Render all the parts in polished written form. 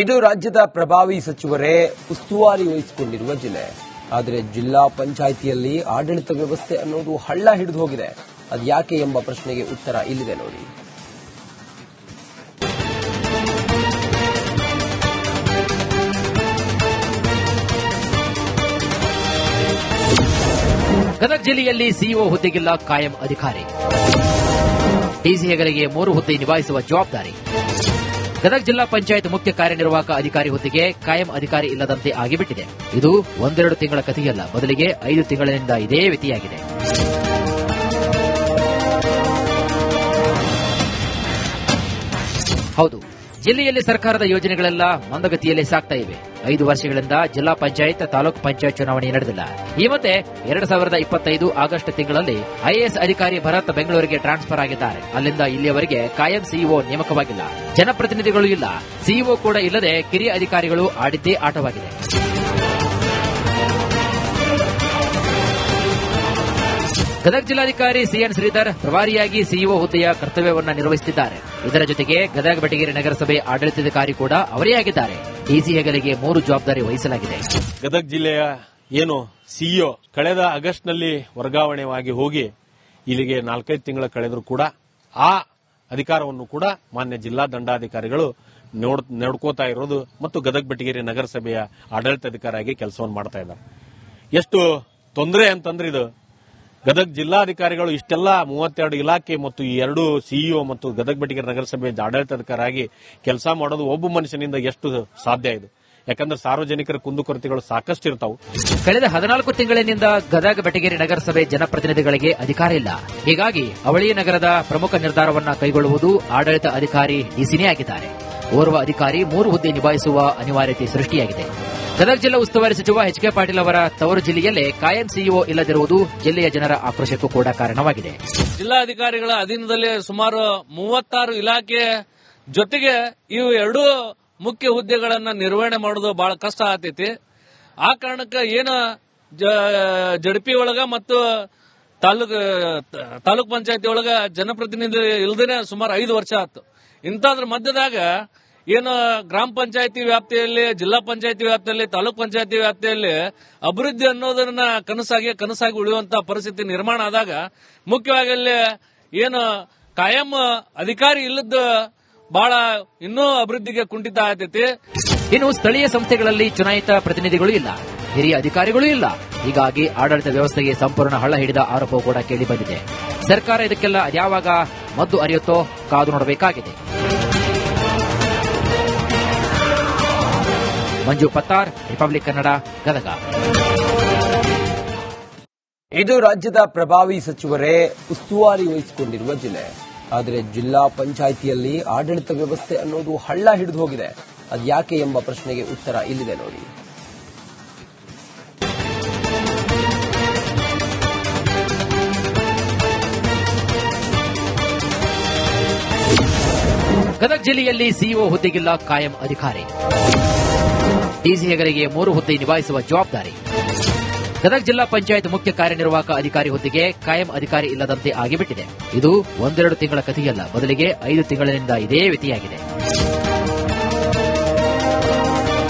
ಇದು ರಾಜ್ಯದ ಪ್ರಭಾವಿ ಸಚಿವರೇ ಉಸ್ತುವಾರಿ ವಹಿಸಿಕೊಂಡಿರುವ ಜಿಲ್ಲೆ. ಆದರೆ ಜಿಲ್ಲಾ ಪಂಚಾಯಿತಿಯಲ್ಲಿ ಆಡಳಿತ ವ್ಯವಸ್ಥೆ ಅನ್ನೋದು ಹಳ್ಳ ಹಿಡಿದು ಹೋಗಿದೆ. ಅದು ಯಾಕೆ ಎಂಬ ಪ್ರಶ್ನೆಗೆ ಉತ್ತರ ಇಲ್ಲಿದೆ ನೋಡಿ. ಗದಗ ಜಿಲ್ಲೆಯಲ್ಲಿ ಸಿಇಒ ಹುದ್ದೆಗಿಲ್ಲ ಕಾಯಂ ಅಧಿಕಾರಿ. ಡಿಸಿ ಹೆಗಲಿಗೆ 3 ಹುದ್ದೆ ನಿಭಾಯಿಸುವ ಜವಾಬ್ದಾರಿ. ಗದಗ ಜಿಲ್ಲಾ ಪಂಚಾಯತ್ ಮುಖ್ಯ ಕಾರ್ಯನಿರ್ವಾಹಕ ಅಧಿಕಾರಿ ಹುದ್ದೆಗೆ ಕಾಯಂ ಅಧಿಕಾರಿ ಇಲ್ಲದಂತೆ ಆಗಿಬಿಟ್ಟಿದೆ. ಇದು 1-2 ತಿಂಗಳ ಕಥೆಯಲ್ಲ, ಬದಲಿಗೆ 5 ತಿಂಗಳಿನಿಂದ ಇದೇ ಮಿತಿಯಾಗಿದೆ. ಹೌದು, ಜಿಲ್ಲೆಯಲ್ಲಿ ಸರ್ಕಾರದ ಯೋಜನೆಗಳೆಲ್ಲ ಮಂದಗತಿಯಲ್ಲೇ ಸಾಗ್ತಾ ಇವೆ. 5 ವರ್ಷಗಳಿಂದ ಜಿಲ್ಲಾ ಪಂಚಾಯತ್ ತಾಲೂಕು ಪಂಚಾಯತ್ ಚುನಾವಣೆ ನಡೆದಿಲ್ಲ. ಈ ಮತ್ತೆ 2025 ಆಗಸ್ಟ್ ತಿಂಗಳಲ್ಲಿ ಐಎಎಸ್ ಅಧಿಕಾರಿ ಭರತ್ ಬೆಂಗಳೂರಿಗೆ ಟ್ರಾನ್ಸ್ಫರ್ ಆಗಿದ್ದಾರೆ. ಅಲ್ಲಿಂದ ಇಲ್ಲಿಯವರೆಗೆ ಕಾಯಂ ಸಿಇಒ ನೇಮಕವಾಗಿಲ್ಲ. ಜನಪ್ರತಿನಿಧಿಗಳು ಇಲ್ಲ, ಸಿಇಒ ಕೂಡ ಇಲ್ಲದೆ ಕಿರಿಯ ಅಧಿಕಾರಿಗಳು ಆಡಿದ್ದೇ ಆಟವಾಗಿದೆ. ಗದಗ ಜಿಲ್ಲಾಧಿಕಾರಿ ಸಿಎನ್ ಶ್ರೀಧರ್ ಪ್ರಭಾರಿಯಾಗಿ ಸಿಇಒ ಹುದ್ದೆಯ ಕರ್ತವ್ಯವನ್ನು ನಿರ್ವಹಿಸುತ್ತಿದ್ದಾರೆ. ಇದರ ಜೊತೆಗೆ ಗದಗ ಬೆಟಗೇರಿ ನಗರಸಭೆ ಆಡಳಿತಾಧಿಕಾರಿ ಕೂಡ ಅವರೇ ಆಗಿದ್ದಾರೆ. ಡಿಸಿ ಹೆಗಲಿಗೆ 3 ಜವಾಬ್ದಾರಿ ವಹಿಸಲಾಗಿದೆ. ಗದಗ ಜಿಲ್ಲೆಯ ಸಿಇಒ ಕಳೆದ ಆಗಸ್ಟ್ನಲ್ಲಿ ವರ್ಗಾವಣೆಯಾಗಿ ಹೋಗಿ ಇಲ್ಲಿಗೆ 4-5 ತಿಂಗಳ ಕಳೆದರೂ ಕೂಡ ಆ ಅಧಿಕಾರವನ್ನು ಕೂಡ ಮಾನ್ಯ ಜಿಲ್ಲಾ ದಂಡಾಧಿಕಾರಿಗಳು ನೋಡ್ಕೋತಾ ಇರೋದು ಮತ್ತು ಗದಗ ಬೆಟಗೇರಿ ನಗರಸಭೆಯ ಆಡಳಿತಾಧಿಕಾರಿಯಾಗಿ ಕೆಲಸವನ್ನು ಮಾಡ್ತಾ ಇದ್ದಾರೆ. ಎಷ್ಟು ತೊಂದರೆ ಅಂತಂದ್ರೆ ಇದು ಗದಗ ಜಿಲ್ಲಾಧಿಕಾರಿಗಳು ಇಷ್ಟೆಲ್ಲ 32 ಇಲಾಖೆ ಮತ್ತು ಈ 2 ಸಿಇಒ ಮತ್ತು ಗದಗ ಬೆಟಗೇರಿ ನಗರಸಭೆ ಆಡಳಿತಾಧಿಕಾರಿಯಾಗಿ ಕೆಲಸ ಮಾಡೋದು ಒಬ್ಬ ಮನುಷ್ಯನಿಂದ ಎಷ್ಟು ಸಾಧ್ಯ ಇದು? ಯಾಕಂದ್ರೆ ಸಾರ್ವಜನಿಕರ ಕುಂದುಕೊರತೆಗಳು ಸಾಕಷ್ಟು ಇರ್ತಾವೆ. ಕಳೆದ 14 ತಿಂಗಳಿನಿಂದ ಗದಗ ಬೆಟಗೇರಿ ನಗರಸಭೆ ಜನಪ್ರತಿನಿಧಿಗಳಿಗೆ ಅಧಿಕಾರ ಇಲ್ಲ. ಹೀಗಾಗಿ ಅವಳಿ ನಗರದ ಪ್ರಮುಖ ನಿರ್ಧಾರವನ್ನ ಕೈಗೊಳ್ಳುವುದು ಆಡಳಿತ ಅಧಿಕಾರಿ ಡಿಸಿನೇ ಆಗಿದ್ದಾರೆ. ಓರ್ವ ಅಧಿಕಾರಿ 3 ಹುದ್ದೆ ನಿಭಾಯಿಸುವ ಅನಿವಾರ್ಯತೆ ಸೃಷ್ಟಿಯಾಗಿದೆ. ಗದಗ ಜಿಲ್ಲಾ ಉಸ್ತುವಾರಿ ಸಚಿವ ಎಚ್.ಕೆ. ಪಾಟೀಲ್ ಅವರ ತವರು ಜಿಲ್ಲೆಯಲ್ಲೇ ಕಾಯಂ ಸಿಇಒ ಇಲ್ಲದಿರುವುದು ಜಿಲ್ಲೆಯ ಜನರ ಆಕ್ರೋಶಕ್ಕೂ ಕೂಡ ಕಾರಣವಾಗಿದೆ. ಜಿಲ್ಲಾಧಿಕಾರಿಗಳ ಅಧೀನದಲ್ಲಿ ಸುಮಾರು 36 ಇಲಾಖೆ ಜೊತೆಗೆ ಇವು 2 ಮುಖ್ಯ ಹುದ್ದೆಗಳನ್ನ ನಿರ್ವಹಣೆ ಮಾಡೋದು ಬಹಳ ಕಷ್ಟ ಆಗ್ತೈತಿ. ಆ ಕಾರಣಕ್ಕೆ ಏನು ಜಡ್ಪಿ ಒಳಗ ಮತ್ತು ತಾಲೂಕ್ ಪಂಚಾಯತಿ ಒಳಗ ಜನಪ್ರತಿನಿಧಿ ಇಲ್ದೇನೆ ಸುಮಾರು 5 ವರ್ಷ ಆಯ್ತು. ಇಂಥದ್ರ ಮಧ್ಯದಾಗ ಏನು ಗ್ರಾಮ ಪಂಚಾಯತಿ ವ್ಯಾಪ್ತಿಯಲ್ಲಿ, ಜಿಲ್ಲಾ ಪಂಚಾಯತಿ ವ್ಯಾಪ್ತಿಯಲ್ಲಿ, ತಾಲೂಕ್ ಪಂಚಾಯತಿ ವ್ಯಾಪ್ತಿಯಲ್ಲಿ ಅಭಿವೃದ್ಧಿ ಅನ್ನೋದನ್ನ ಕನಸಾಗಿ ಉಳಿಯುವಂತ ಪರಿಸ್ಥಿತಿ ನಿರ್ಮಾಣ ಆದಾಗ ಮುಖ್ಯವಾಗಿ ಅಲ್ಲಿ ಏನು ಕಾಯಂ ಅಧಿಕಾರಿ ಇಲ್ಲದ ಬಹಳ ಇನ್ನೂ ಅಭಿವೃದ್ಧಿಗೆ ಕುಂಠಿತ ಆಗ್ತೈತಿ. ಇನ್ನು ಸ್ಥಳೀಯ ಸಂಸ್ಥೆಗಳಲ್ಲಿ ಚುನಾಯಿತ ಪ್ರತಿನಿಧಿಗಳು ಇಲ್ಲ, ಹಿರಿಯ ಅಧಿಕಾರಿಗಳು ಇಲ್ಲ. ಹೀಗಾಗಿ ಆಡಳಿತ ವ್ಯವಸ್ಥೆಗೆ ಸಂಪೂರ್ಣ ಹಳ್ಳ ಹಿಡಿದ ಆರೋಪ ಕೂಡ ಕೇಳಿ ಬಂದಿದೆ. ಸರ್ಕಾರ ಇದಕ್ಕೆಲ್ಲ ಯಾವಾಗ ಮದ್ದು ಅರಿಯುತ್ತೋ ಕಾದು ನೋಡಬೇಕಾಗಿದೆ. ಮಂಜು ಪತ್ತಾರ್, ರಿಪಬ್ಲಿಕ್ ಕನ್ನಡ, ಗದಗ. ಇದು ರಾಜ್ಯದ ಪ್ರಭಾವಿ ಸಚಿವರೇ ಉಸ್ತುವಾರಿ ವಹಿಸಿಕೊಂಡಿರುವ ಜಿಲ್ಲೆ. ಆದರೆ ಜಿಲ್ಲಾ ಪಂಚಾಯಿತಿಯಲ್ಲಿ ಆಡಳಿತ ವ್ಯವಸ್ಥೆ ಅನ್ನೋದು ಹಳ್ಳ ಹಿಡಿದು ಹೋಗಿದೆ. ಅದು ಯಾಕೆ ಎಂಬ ಪ್ರಶ್ನೆಗೆ ಉತ್ತರ ಇಲ್ಲಿದೆ ನೋಡಿ. ಗದಗ ಜಿಲ್ಲೆಯಲ್ಲಿ ಸಿಇಒ ಹುದ್ದೆಗಿಲ್ಲ ಕಾಯಂ ಅಧಿಕಾರಿ. ಡಿಸಿ ಹೆಗಲಿಗೆ 3 ಹುದ್ದೆ ನಿಭಾಯಿಸುವ ಜವಾಬ್ದಾರಿ. ಗದಗ ಜಿಲ್ಲಾ ಪಂಚಾಯತ್ ಮುಖ್ಯ ಕಾರ್ಯನಿರ್ವಾಹಕ ಅಧಿಕಾರಿ ಹುದ್ದೆಗೆ ಕಾಯಂ ಅಧಿಕಾರಿ ಇಲ್ಲದಂತೆ ಆಗಿಬಿಟ್ಟಿದೆ. ಇದು 1-2 ತಿಂಗಳ ಕಥೆಯಲ್ಲ, ಬದಲಿಗೆ 5 ತಿಂಗಳಿನಿಂದ ಇದೇ ಮಿತಿಯಾಗಿದೆ.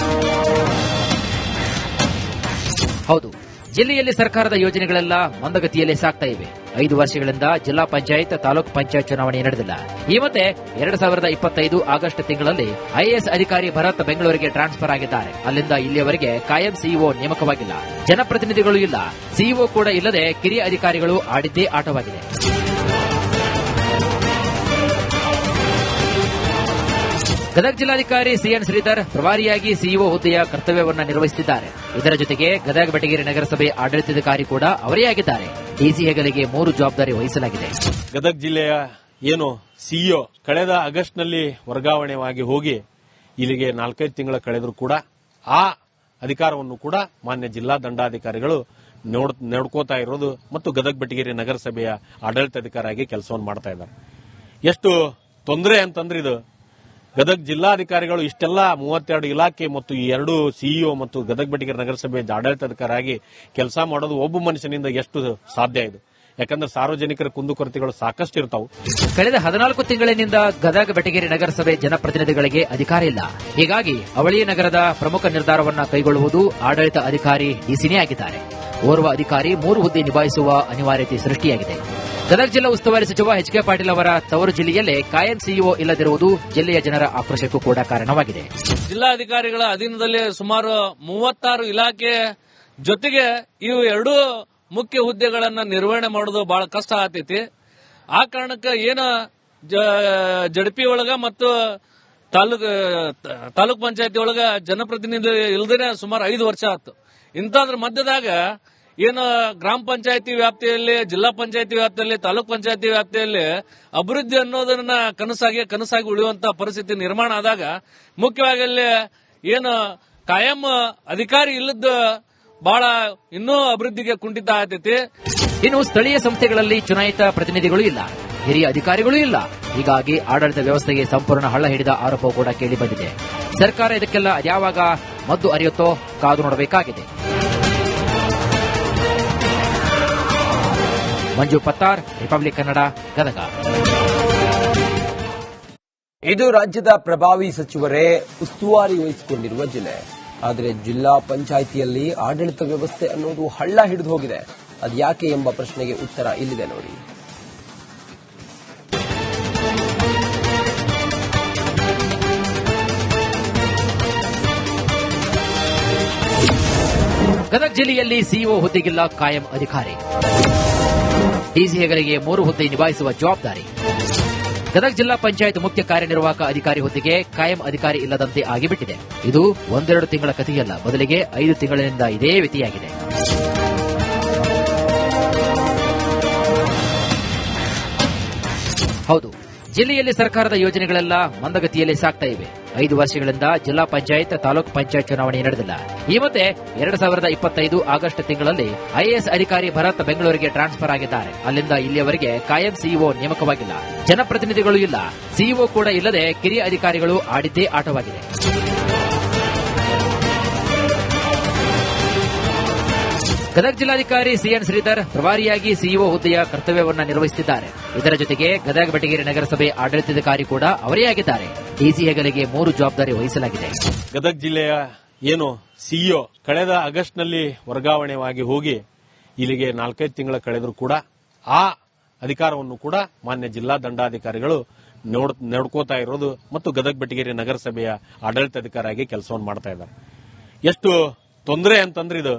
ಹೌದು, ಜಿಲ್ಲೆಯಲ್ಲಿ ಸರ್ಕಾರದ ಯೋಜನೆಗಳೆಲ್ಲ ಮಂದಗತಿಯಲ್ಲೇ ಸಾಗ್ತಾ ಇವೆ. 5 ವರ್ಷಗಳಿಂದ ಜಿಲ್ಲಾ ಪಂಚಾಯತ್ ತಾಲೂಕು ಪಂಚಾಯತ್ ಚುನಾವಣೆ ನಡೆದಿಲ್ಲ. ಈ ಮತ್ತೆ 2025 ಆಗಸ್ಟ್ ತಿಂಗಳಲ್ಲಿ ಐಎಎಸ್ ಅಧಿಕಾರಿ ಭರತ್ ಬೆಂಗಳೂರಿಗೆ ಟ್ರಾನ್ಸ್ಫರ್ ಆಗಿದ್ದಾರೆ. ಅಲ್ಲಿಂದ ಇಲ್ಲಿಯವರೆಗೆ ಕಾಯಂ ಸಿಇಒ ನೇಮಕವಾಗಿಲ್ಲ. ಜನಪ್ರತಿನಿಧಿಗಳು ಇಲ್ಲ, ಸಿಇಒ ಕೂಡ ಇಲ್ಲದೆ ಕಿರಿಯ ಅಧಿಕಾರಿಗಳು ಆಡಿದ್ದೇ ಆಟವಾಗಿದೆ. ಗದಗ ಜಿಲ್ಲಾಧಿಕಾರಿ ಸಿಎನ್ ಶ್ರೀಧರ್ ಪ್ರಭಾರಿಯಾಗಿ ಸಿಇಒ ಹುದ್ದೆಯ ಕರ್ತವ್ಯವನ್ನು ನಿರ್ವಹಿಸುತ್ತಿದ್ದಾರೆ. ಇದರ ಜೊತೆಗೆ ಗದಗ ಬೆಟಗೇರಿ ನಗರಸಭೆ ಆಡಳಿತಾಧಿಕಾರಿ ಕೂಡ ಅವರೇ ಆಗಿದ್ದಾರೆ. ಡಿಸಿ ಹೆಗಲಿಗೆ 3 ಜವಾಬ್ದಾರಿ ವಹಿಸಲಾಗಿದೆ. ಗದಗ ಜಿಲ್ಲೆಯ ಸಿಇಒ ಕಳೆದ ಆಗಸ್ಟ್ನಲ್ಲಿ ವರ್ಗಾವಣೆಯಾಗಿ ಹೋಗಿ ಇಲ್ಲಿಗೆ 4-5 ತಿಂಗಳ ಕಳೆದರೂ ಕೂಡ ಆ ಅಧಿಕಾರವನ್ನು ಕೂಡ ಮಾನ್ಯ ಜಿಲ್ಲಾ ದಂಡಾಧಿಕಾರಿಗಳು ನೋಡ್ಕೋತಾ ಇರೋದು ಮತ್ತು ಗದಗ ಬೆಟಗೇರಿ ನಗರಸಭೆಯ ಆಡಳಿತಾಧಿಕಾರಿಯಾಗಿ ಕೆಲಸವನ್ನು ಮಾಡ್ತಾ ಇದ್ದಾರೆ. ಎಷ್ಟು ತೊಂದರೆ ಅಂತಂದ್ರೆ ಇದು ಗದಗ ಜಿಲ್ಲಾಧಿಕಾರಿಗಳು ಇಷ್ಟೆಲ್ಲ 32 ಇಲಾಖೆ ಮತ್ತು ಈ 2 ಸಿಇಒ ಮತ್ತು ಗದಗ ಬೆಟಗೇರಿ ನಗರಸಭೆ ಆಡಳಿತಾಧಿಕಾರಿಯಾಗಿ ಕೆಲಸ ಮಾಡೋದು ಒಬ್ಬ ಮನುಷ್ಯನಿಂದ ಎಷ್ಟು ಸಾಧ್ಯ ಇದು? ಯಾಕಂದ್ರೆ ಸಾರ್ವಜನಿಕರ ಕುಂದುಕೊರತೆಗಳು ಸಾಕಷ್ಟು ಇರ್ತಾವೆ. ಕಳೆದ 14 ತಿಂಗಳಿನಿಂದ ಗದಗ ಬೆಟಗೇರಿ ನಗರಸಭೆ ಜನಪ್ರತಿನಿಧಿಗಳಿಗೆ ಅಧಿಕಾರ ಇಲ್ಲ. ಹೀಗಾಗಿ ಅವಳಿ ನಗರದ ಪ್ರಮುಖ ನಿರ್ಧಾರವನ್ನ ಕೈಗೊಳ್ಳುವುದು ಆಡಳಿತ ಅಧಿಕಾರಿ ಡಿಸಿನೇ ಆಗಿದ್ದಾರೆ. ಓರ್ವ ಅಧಿಕಾರಿ 3 ಹುದ್ದೆ ನಿಭಾಯಿಸುವ ಅನಿವಾರ್ಯತೆ ಸೃಷ್ಟಿಯಾಗಿದೆ. ಗದಗ ಜಿಲ್ಲಾ ಉಸ್ತುವಾರಿ ಸಚಿವ ಎಚ್ ಕೆ ಪಾಟೀಲ್ ಅವರ ತವರು ಜಿಲ್ಲೆಯಲ್ಲೇ ಕಾಯಂ ಸಿಇಒ ಇಲ್ಲದಿರುವುದು ಜಿಲ್ಲೆಯ ಜನರ ಆಕ್ರೋಶಕ್ಕೂ ಕೂಡ ಕಾರಣವಾಗಿದೆ. ಜಿಲ್ಲಾಧಿಕಾರಿಗಳ ಅಧೀನದಲ್ಲಿ ಸುಮಾರು 36 ಇಲಾಖೆ ಜೊತೆಗೆ ಇವು 2 ಮುಖ್ಯ ಹುದ್ದೆಗಳನ್ನ ನಿರ್ವಹಣೆ ಮಾಡೋದು ಬಹಳ ಕಷ್ಟ ಆಗ್ತೈತಿ. ಆ ಕಾರಣಕ್ಕೆ ಏನ ಜಡ್ಪಿ ಒಳಗ ಮತ್ತು ತಾಲೂಕ್ ಪಂಚಾಯತಿ ಒಳಗ ಜನಪ್ರತಿನಿಧಿ ಇಲ್ದೇನೆ ಸುಮಾರು 5 ವರ್ಷ ಆಯ್ತು. ಇಂಥದ್ರ ಮಧ್ಯದಾಗ ಏನು ಗ್ರಾಮ ಪಂಚಾಯತಿ ವ್ಯಾಪ್ತಿಯಲ್ಲಿ, ಜಿಲ್ಲಾ ಪಂಚಾಯತಿ ವ್ಯಾಪ್ತಿಯಲ್ಲಿ, ತಾಲೂಕ್ ಪಂಚಾಯತಿ ವ್ಯಾಪ್ತಿಯಲ್ಲಿ ಅಭಿವೃದ್ಧಿ ಅನ್ನೋದನ್ನ ಕನಸಾಗಿ ಉಳಿಯುವಂತ ಪರಿಸ್ಥಿತಿ ನಿರ್ಮಾಣ ಆದಾಗ ಮುಖ್ಯವಾಗಿ ಅಲ್ಲಿ ಏನು ಕಾಯಂ ಅಧಿಕಾರಿ ಇಲ್ಲದ ಬಹಳ ಇನ್ನೂ ಅಭಿವೃದ್ಧಿಗೆ ಕುಂಠಿತ ಆಗ್ತೈತಿ. ಇನ್ನು ಸ್ಥಳೀಯ ಸಂಸ್ಥೆಗಳಲ್ಲಿ ಚುನಾಯಿತ ಪ್ರತಿನಿಧಿಗಳು ಇಲ್ಲ, ಹಿರಿಯ ಅಧಿಕಾರಿಗಳು ಇಲ್ಲ. ಹೀಗಾಗಿ ಆಡಳಿತ ವ್ಯವಸ್ಥೆಗೆ ಸಂಪೂರ್ಣ ಹಳ್ಳ ಹಿಡಿದ ಆರೋಪ ಕೂಡ ಕೇಳಿ ಬಂದಿದೆ. ಸರ್ಕಾರ ಇದಕ್ಕೆಲ್ಲ ಯಾವಾಗ ಮದ್ದು ಅರಿಯುತ್ತೋ ಕಾದು ನೋಡಬೇಕಾಗಿದೆ. ಮಂಜು ಪತ್ತಾರ್, ರಿಪಬ್ಲಿಕ್ ಕನ್ನಡ, ಗದಗ. ಇದು ರಾಜ್ಯದ ಪ್ರಭಾವಿ ಸಚಿವರೇ ಉಸ್ತುವಾರಿ ವಹಿಸಿಕೊಂಡಿರುವ ಜಿಲ್ಲೆ. ಆದರೆ ಜಿಲ್ಲಾ ಪಂಚಾಯಿತಿಯಲ್ಲಿ ಆಡಳಿತ ವ್ಯವಸ್ಥೆ ಅನ್ನೋದು ಹಳ್ಳ ಹಿಡಿದು ಹೋಗಿದೆ. ಅದ್ಯಾಕೆ ಎಂಬ ಪ್ರಶ್ನೆಗೆ ಉತ್ತರ ಇಲ್ಲಿದೆ ನೋಡಿ. ಗದಗ ಜಿಲ್ಲೆಯಲ್ಲಿ ಸಿಇಒ ಹುದ್ದೆಗಿಲ್ಲ ಕಾಯಂ ಅಧಿಕಾರಿ. ಡಿಸಿ ಹೆಗಲಿಗೆ 3 ಹುದ್ದೆ ನಿಭಾಯಿಸುವ ಜವಾಬ್ದಾರಿ. ಗದಗ ಜಿಲ್ಲಾ ಪಂಚಾಯತ್ ಮುಖ್ಯ ಕಾರ್ಯನಿರ್ವಾಹಕ ಅಧಿಕಾರಿ ಹುದ್ದೆಗೆ ಕಾಯಂ ಅಧಿಕಾರಿ ಇಲ್ಲದಂತೆ ಆಗಿಬಿಟ್ಟಿದೆ. ಇದು 1-2 ತಿಂಗಳ ಕಥೆಯಲ್ಲ, ಬದಲಿಗೆ 5 ತಿಂಗಳಿನಿಂದ ಇದೇ ಮಿತಿಯಾಗಿದೆ. ಹೌದು, ಜಿಲ್ಲೆಯಲ್ಲಿ ಸರ್ಕಾರದ ಯೋಜನೆಗಳೆಲ್ಲ ಮಂದಗತಿಯಲ್ಲಿ ಸಾಗ್ತಾ ಇವೆ. 5 ವರ್ಷಗಳಿಂದ ಜಿಲ್ಲಾ ಪಂಚಾಯತ್, ತಾಲೂಕು ಪಂಚಾಯತ್ ಚುನಾವಣೆ ನಡೆದಿಲ್ಲ. ಈ ಮಧ್ಯೆ 2025 ಆಗಸ್ಟ್ ತಿಂಗಳಲ್ಲಿ ಐಎಎಸ್ ಅಧಿಕಾರಿ ಭರತ್ ಬೆಂಗಳೂರಿಗೆ ಟ್ರಾನ್ಸ್ಫರ್ ಆಗಿದ್ದಾರೆ. ಅಲ್ಲಿಂದ ಇಲ್ಲಿಯವರೆಗೆ ಕಾಯಂ ಸಿಇಒ ನೇಮಕವಾಗಿಲ್ಲ. ಜನಪ್ರತಿನಿಧಿಗಳು ಇಲ್ಲ, ಸಿಇಒ ಕೂಡ ಇಲ್ಲದೆ ಕಿರಿಯ ಅಧಿಕಾರಿಗಳು ಆಡಿದ್ದೇ ಆಟವಾಗಿದೆ. ಗದಗ ಜಿಲ್ಲಾಧಿಕಾರಿ ಸಿಎನ್ ಶ್ರೀಧರ್ ಪ್ರಭಾರಿಯಾಗಿ ಸಿಇಒ ಹುದ್ದೆಯ ಕರ್ತವ್ಯವನ್ನು ನಿರ್ವಹಿಸುತ್ತಿದ್ದಾರೆ. ಇದರ ಜೊತೆಗೆ ಗದಗ ಬೆಟಗೇರಿ ನಗರಸಭೆ ಆಡಳಿತಾಧಿಕಾರಿ ಕೂಡ ಅವರೇ ಆಗಿದ್ದಾರೆ. ಡಿಸಿ ಹೆಗಲಿಗೆ 3 ಜವಾಬ್ದಾರಿ ವಹಿಸಲಾಗಿದೆ. ಗದಗ ಜಿಲ್ಲೆಯ ಏನು ಸಿಇಒ ಕಳೆದ ಆಗಸ್ಟ್ನಲ್ಲಿ ವರ್ಗಾವಣೆಯಾಗಿ ಹೋಗಿ ಇಲ್ಲಿಗೆ 4-5 ತಿಂಗಳ ಕಳೆದರೂ ಕೂಡ ಆ ಅಧಿಕಾರವನ್ನು ಕೂಡ ಮಾನ್ಯ ಜಿಲ್ಲಾ ದಂಡಾಧಿಕಾರಿಗಳು ನೋಡ್ಕೋತಾ ಇರೋದು ಮತ್ತು ಗದಗ ಬೆಟಗೇರಿ ನಗರಸಭೆಯ ಆಡಳಿತಾಧಿಕಾರಿಯಾಗಿ ಕೆಲಸವನ್ನು ಮಾಡ್ತಾ ಇದ್ದಾರೆ. ಎಷ್ಟು ತೊಂದರೆ ಅಂತಂದ್ರೆ ಇದು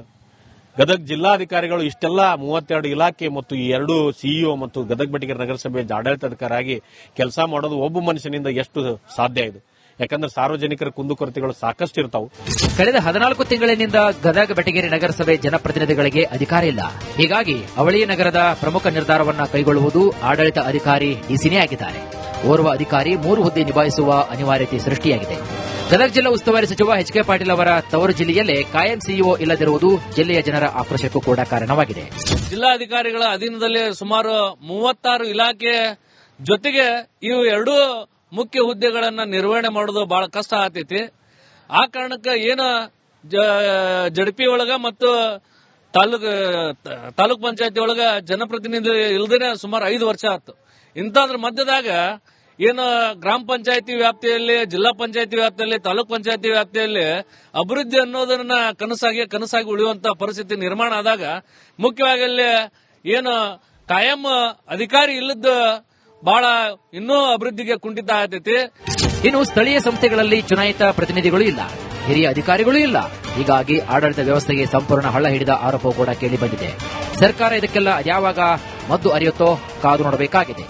ಗದಗ ಜಿಲ್ಲಾಧಿಕಾರಿಗಳು ಇಷ್ಟೆಲ್ಲ 32 ಇಲಾಖೆ ಮತ್ತು ಈ 2 ಸಿಇಒ ಮತ್ತು ಗದಗ ಬೆಟಗೇರಿ ನಗರಸಭೆ ಆಡಳಿತಾಧಿಕಾರಿಯಾಗಿ ಕೆಲಸ ಮಾಡೋದು ಒಬ್ಬ ಮನುಷ್ಯನಿಂದ ಎಷ್ಟು ಸಾಧ್ಯ ಇದು? ಯಾಕಂದ್ರೆ ಸಾರ್ವಜನಿಕರ ಕುಂದುಕೊರತೆಗಳು ಸಾಕಷ್ಟು ಇರ್ತಾವೆ. ಕಳೆದ 14 ತಿಂಗಳಿನಿಂದ ಗದಗ ಬೆಟಗೇರಿ ನಗರಸಭೆ ಜನಪ್ರತಿನಿಧಿಗಳಿಗೆ ಅಧಿಕಾರ ಇಲ್ಲ. ಹೀಗಾಗಿ ಅವಳಿ ನಗರದ ಪ್ರಮುಖ ನಿರ್ಧಾರವನ್ನ ಕೈಗೊಳ್ಳುವುದು ಆಡಳಿತ ಅಧಿಕಾರಿ ಡಿಸಿನೇ ಆಗಿದ್ದಾರೆ. ಓರ್ವ ಅಧಿಕಾರಿ 3 ಹುದ್ದೆ ನಿಭಾಯಿಸುವ ಅನಿವಾರ್ಯತೆ ಸೃಷ್ಟಿಯಾಗಿದೆ. ಗದಗ ಜಿಲ್ಲಾ ಉಸ್ತುವಾರಿ ಸಚಿವ ಎಚ್ ಕೆ ಪಾಟೀಲ್ ಅವರ ತವರು ಜಿಲ್ಲೆಯಲ್ಲೇ ಕಾಯಂ ಸಿಇಒ ಇಲ್ಲದಿರುವುದು ಜಿಲ್ಲೆಯ ಜನರ ಆಕ್ರೋಶಕ್ಕೂ ಕೂಡ ಕಾರಣವಾಗಿದೆ. ಜಿಲ್ಲಾಧಿಕಾರಿಗಳ ಅಧೀನದಲ್ಲಿ ಸುಮಾರು 36 ಇಲಾಖೆ ಜೊತೆಗೆ ಇವು 2 ಮುಖ್ಯ ಹುದ್ದೆಗಳನ್ನ ನಿರ್ವಹಣೆ ಮಾಡೋದು ಬಹಳ ಕಷ್ಟ ಆಗ್ತೈತಿ. ಆ ಕಾರಣಕ್ಕೆ ಏನ ಜಡ್ಪಿ ಒಳಗ ಮತ್ತು ತಾಲೂಕ್ ಪಂಚಾಯತಿ ಒಳಗ ಜನಪ್ರತಿನಿಧಿ ಇಲ್ದೇನೆ ಸುಮಾರು 5 ವರ್ಷ ಆಯ್ತು. ಇಂಥದ್ರ ಮಧ್ಯದಾಗ ಏನು ಗ್ರಾಮ ಪಂಚಾಯತಿ ವ್ಯಾಪ್ತಿಯಲ್ಲಿ, ಜಿಲ್ಲಾ ಪಂಚಾಯತಿ ವ್ಯಾಪ್ತಿಯಲ್ಲಿ, ತಾಲೂಕ್ ಪಂಚಾಯತಿ ವ್ಯಾಪ್ತಿಯಲ್ಲಿ ಅಭಿವೃದ್ಧಿ ಅನ್ನೋದನ್ನ ಕನಸಾಗಿ ಉಳಿಯುವಂತ ಪರಿಸ್ಥಿತಿ ನಿರ್ಮಾಣ ಆದಾಗ ಮುಖ್ಯವಾಗಿ ಅಲ್ಲಿ ಏನು ಕಾಯಂ ಅಧಿಕಾರಿ ಇಲ್ಲದ ಬಹಳ ಇನ್ನೂ ಅಭಿವೃದ್ಧಿಗೆ ಕುಂಠಿತ ಆಗ್ತೈತಿ. ಇನ್ನು ಸ್ಥಳೀಯ ಸಂಸ್ಥೆಗಳಲ್ಲಿ ಚುನಾಯಿತ ಪ್ರತಿನಿಧಿಗಳು ಇಲ್ಲ, ಹಿರಿಯ ಅಧಿಕಾರಿಗಳು ಇಲ್ಲ. ಹೀಗಾಗಿ ಆಡಳಿತ ವ್ಯವಸ್ಥೆಗೆ ಸಂಪೂರ್ಣ ಹಳ್ಳ ಹಿಡಿದ ಆರೋಪ ಕೂಡ ಕೇಳಿ ಬಂದಿದೆ. ಸರ್ಕಾರ ಇದಕ್ಕೆಲ್ಲ ಯಾವಾಗ ಮದ್ದು ಅರಿಯುತ್ತೋ ಕಾದು ನೋಡಬೇಕಾಗಿದೆ.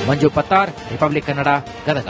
ಮಂಜು ಪತ್ತಾರ್, ರಿಪಬ್ಲಿಕ್ ಕನ್ನಡ, ಗದಗ.